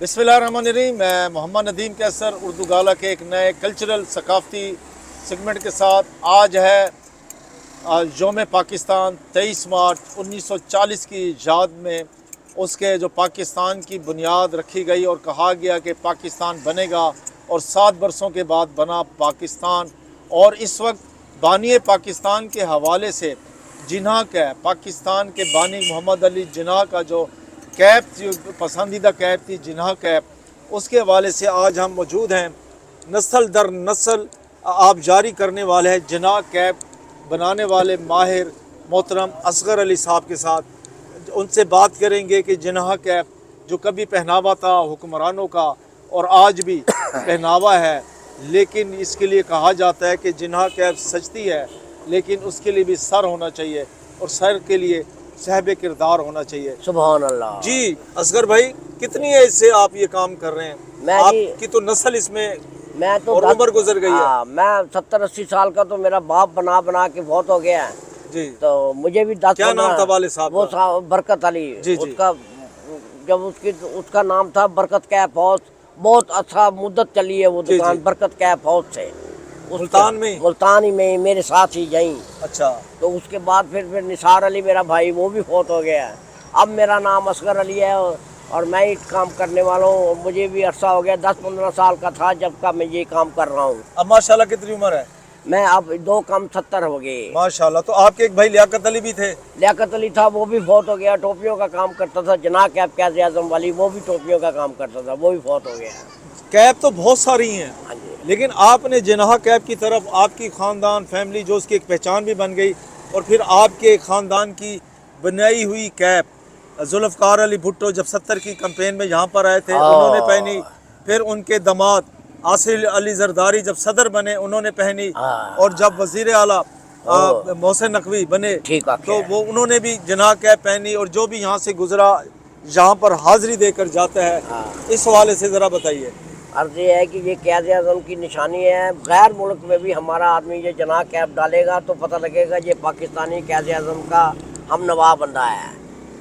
बिस्मिल्लाहिर्रहमानिर्रहीम। मैं मोहम्मद नदीम कैसर उर्दू गाला के एक नए कल्चरल सकाफ़ती सेगमेंट के साथ आज है यौम पाकिस्तान 23 मार्च 1940 की याद में उसके जो पाकिस्तान की बुनियाद रखी गई और कहा गया कि पाकिस्तान बनेगा और 7 बरसों के बाद बना पाकिस्तान। और इस वक्त बानी पाकिस्तान के हवाले से जिन्हा का पाकिस्तान के बानी मोहम्मद अली जिन्हा का जो कैप जो पसंदीदा कैप थी जिन्हा कैप, उसके हवाले से आज हम मौजूद हैं नस्ल दर नस्ल आप जारी करने वाले हैं जिन्हा कैप बनाने वाले माहिर मोहतरम असगर अली साहब के साथ। उनसे बात करेंगे कि जिन्हा कैप जो कभी पहनावा था हुक्मरानों का और आज भी पहनावा है, लेकिन इसके लिए कहा जाता है कि जिन्हा कैप सजती है लेकिन उसके लिए भी सर होना चाहिए और सर के लिए साहिब किरदार होना चाहिए। सुभान अल्लाह। जी असगर भाई, कितनी एज से आप ये काम कर रहे हैं? मैं आपकी तो नस्ल इसमें मैं तो और उम्र गुजर गई है। मैं 70-80 साल का तो मेरा बाप बना बना के बहुत हो गया है जी। तो मुझे भी 10 क्या नाम था वाले साहब? वो साहब बरकत अली। जी, जी। उसका जब उसका नाम था बरकत कैप हाउस। बहुत अच्छा मुद्दत चली है वो जी, दुकान जी। बरकत कैप हाउस से। मुल्तान में? मुल्तान ही में मेरे साथ ही यहीं। अच्छा। तो उसके बाद फिर निसार अली मेरा भाई वो भी फौत हो गया है। अब मेरा नाम असगर अली है और मैं ही काम करने वाला हूँ। मुझे भी अरसा हो गया, 10-15 साल का था जब का मैं ये काम कर रहा हूँ। अब माशाल्लाह कितनी उम्र है? मैं अब 2 कम 70 हो गए। माशाल्लाह। तो आपके एक भाई लियाकत अली भी थे? लियाकत अली था, वो भी फौत हो गया। टोपियों का काम करता था, जना कैप कैसे आजम वाली, वो भी टोपियों का काम करता था, वो भी फौत हो गया। कैप तो बहुत सारी हैं, हाँ जी। लेकिन आपने जिन्हा कैप की तरफ आपकी ख़ानदान फैमिली जो उसकी एक पहचान भी बन गई और फिर आपके ख़ानदान की बनाई हुई कैप जुल्फ़कार अली भुट्टो जब 70 की कैंपेन में यहाँ पर आए थे उन्होंने पहनी। फिर उनके दामाद आसिर अली जरदारी जब सदर बने उन्होंने पहनी। और जब वज़ीर आला मोहसिन नकवी बने तो वो उन्होंने भी जिन्हा कैप पहनी। और जो भी यहाँ से गुजरा यहाँ पर हाज़िरी देकर जाता है, इस हवाले से ज़रा बताइए। अर्ज़ ये है कि ये क़यादे आज़म की निशानी है। गैर मुल्क में भी हमारा आदमी ये जना कैप डालेगा तो पता लगेगा ये पाकिस्तानी क़यादे आज़म का हम नवा बंदा है।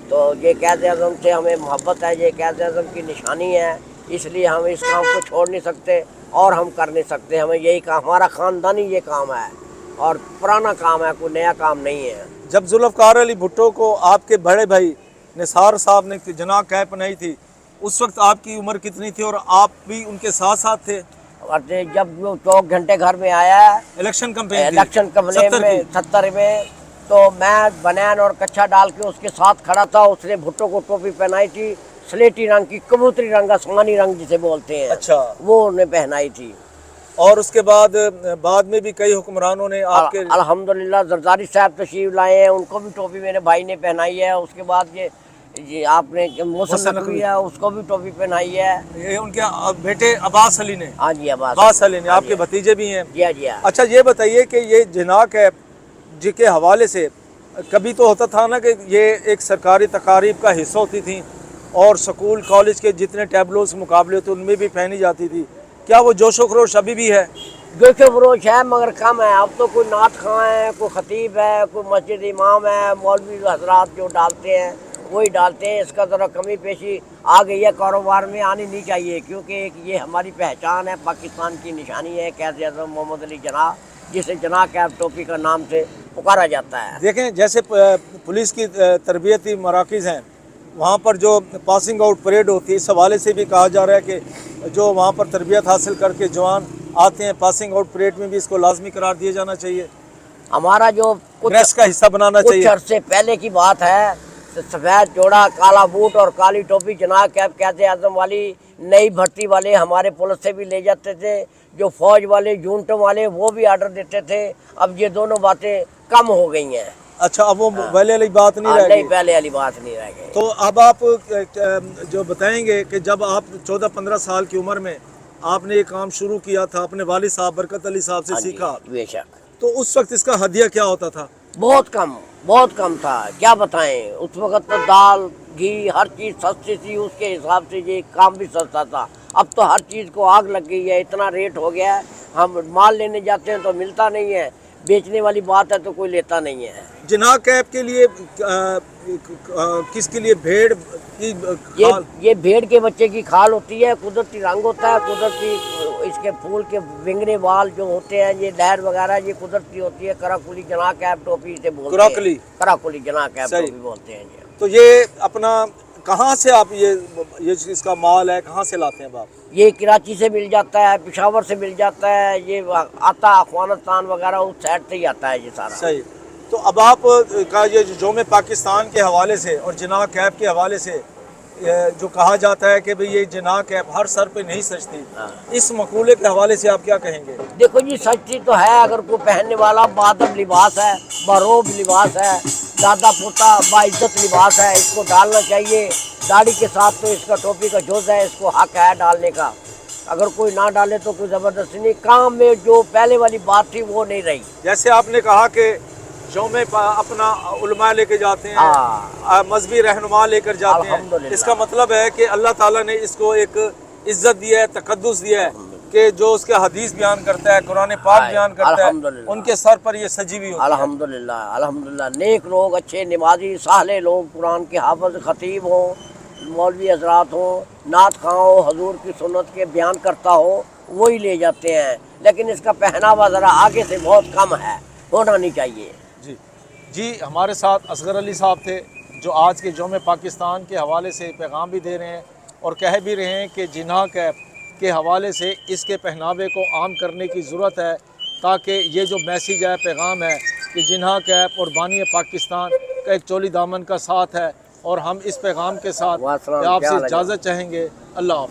तो ये क़यादे आज़म से हमें मोहब्बत है, ये क़यादे आज़म की निशानी है, इसलिए हम इस काम को छोड़ नहीं सकते और हम कर नहीं सकते। हमें यही काम, हमारा ख़ानदानी ये काम है और पुराना काम है, कोई नया काम नहीं है। जब जुल्फ़कार अली भुट्टो को आपके बड़े भाई निसार साहब ने जना कैप बनाई थी, उस वक्त आपकी उम्र कितनी थी और आप भी उनके साथ साथ थे? और जब वो 2 घंटे घर में आया इलेक्शन कैंपेन इलेक्शन कमरे में 70 में, तो मैं बनियान और कच्छा डाल के उसके साथ खड़ा था। उसने भुट्टो को टोपी पहनाई थी, स्लेटी रंग की, कबूतरी रंग, आसमानी रंग जिसे बोलते हैं। अच्छा। वो उन्हें पहनाई थी। और उसके बाद में भी कई हुक्मरानों ने आपके अल्हम्दुलिल्लाह जरदारी साहब तशरीफ लाए हैं, उनको भी टोपी मेरे भाई ने पहनाई है। उसके बाद ये आपने मोहसिन नकवी है, उसको भी टोपी पहनाई है। ये उनके बेटे अब्बास अली ने? हाँ जी, अब्बास अली ने। आपके भतीजे भी हैं? जी जी। अच्छा ये बताइए कि ये जिन्हा कैप जी के हवाले से कभी तो होता था ना कि ये एक सरकारी तकारीब का हिस्सा होती थी और स्कूल कॉलेज के जितने टैबलोस मुकाबले होते उनमें भी पहनी जाती थी। क्या वो जोशो खरोश अभी भी है? जोशो खरोश है मगर कम है। अब तो कोई नात खां है, कोई खतीब है, कोई मस्जिद इमाम है, मौलवी हजरात जो डालते हैं वही डालते हैं। इसका ज़रा कमी पेशी आ गई है, कारोबार में आनी नहीं चाहिए, क्योंकि ये हमारी पहचान है, पाकिस्तान की निशानी है क़यादे आज़म मोहम्मद अली जिन्हा, जिसे जिन्हा कैप टोपी का नाम से पुकारा जाता है। देखें जैसे पुलिस की तरबियती मराकज़ हैं, वहाँ पर जो पासिंग आउट परेड होती है, इस हवाले से भी कहा जा रहा है कि जो वहाँ पर तरबियत हासिल करके जवान आते हैं, पासिंग आउट परेड में भी इसको लाजमी करार दिया जाना चाहिए। हमारा जो ड्रेस का हिस्सा बनाना चाहिए। कुछ अरसे पहले की बात है, सफ़ेद जोड़ा, काला बूट और काली टोपी जिन्हा कैप क़यादे आज़म वाली नई भर्ती वाले हमारे पुलिस से भी ले जाते थे। जो फौज वाले यूनिटों वाले वो भी आर्डर देते थे। अब ये दोनों बातें कम हो गई हैं। अच्छा, अब वो पहले वाली बात नहीं रह गई? पहले वाली बात नहीं रह गई। तो अब आप जो बताएंगे कि जब आप 14-15 साल की उम्र में आपने ये काम शुरू किया था, अपने वालिद साहब बरकत अली साहब से सीखा, बेशक, तो उस वक्त इसका हदिया क्या होता था? बहुत कम था, क्या बताएं। उस वक्त तो दाल घी हर चीज़ सस्ती थी, उसके हिसाब से ये काम भी सस्ता था। अब तो हर चीज़ को आग लग गई है, इतना रेट हो गया है। हम माल लेने जाते हैं तो मिलता नहीं है, बेचने वाली बात है तो कोई लेता नहीं है। जिन्हा कैप के लिए किसके लिए भेड़ की खाल? ये भेड़ के बच्चे की खाल होती है, कुदरती रंग होता है, कुदरती इसके फूल के विंगड़े बाल जो होते हैं, ये लहर वगैरह ये कुदरती होती है। कराकुली जना कैप टोपी से बोलते हैं। कराकुली? कराकुली जना कैप सही। टोपी बोलते हैं जी। तो ये अपना कहाँ से आप ये इसका माल है कहाँ से लाते हैं आप? ये कराची से मिल जाता है, पेशावर से मिल जाता है, ये आता अफगानिस्तान वगैरह उस साइड से ही आता है ये सारा। सही। तो अब आप का ये जोम पाकिस्तान के हवाले से और जिनाह कैप के हवाले से जो कहा जाता है कि भाई ये जिनाह कैप हर सर पे नहीं सजती, इस मकूले के हवाले से आप क्या कहेंगे? देखो जी, सच्ची तो है। अगर कोई पहनने वाला बादब लिबास है, बरोब लिबास है, दादा पोता बाइज्जत लिबास है, इसको डालना चाहिए। दाढ़ी के साथ तो इसका टोपी का जोज है, इसको हक है डालने का। अगर कोई ना डाले तो कोई ज़बरदस्ती नहीं। काम में जो पहले वाली बात थी वो नहीं रही। जैसे आपने कहा कि जोमे अपना उलमा लेके जाते हैं, मजहबी रहनुमा लेकर जाते हैं, अल्हम्दुलिल्लाह। इसका मतलब है कि अल्लाह ताला ने इसको एक इज्जत दिया है, तकद्दुस दिया है कि जो उसके हदीस बयान करता है, कुरान पाक बयान करता है, अल्हम्दुलिल्लाह। उनके सर पर ये सजी हुई होती है। अल्हम्दुलिल्लाह अल्हम्दुलिल्लाह। नेक लोग, अच्छे नमाजी साले लोग, कुरान के हाफिज खतीब हो, मौलवी हजरात हो, नात खां हो, हजूर की सुन्नत के बयान करता हो, वही ले जाते हैं। लेकिन इसका पहनावा ज़रा आगे से बहुत कम है, होना नहीं चाहिए। जी हमारे साथ असगर अली साहब थे, जो आज के जोम पाकिस्तान के हवाले से पैगाम भी दे रहे हैं और कह भी रहे हैं कि जिनाह कैप के हवाले से इसके पहनावे को आम करने की ज़रूरत है, ताकि ये जो मैसेज है, पैगाम है कि जिनाह कैप और बानी पाकिस्तान का एक चोली दामन का साथ है। और हम इस पैगाम के साथ आपसे इजाज़त चाहेंगे। अल्लाह हाफ़िज़।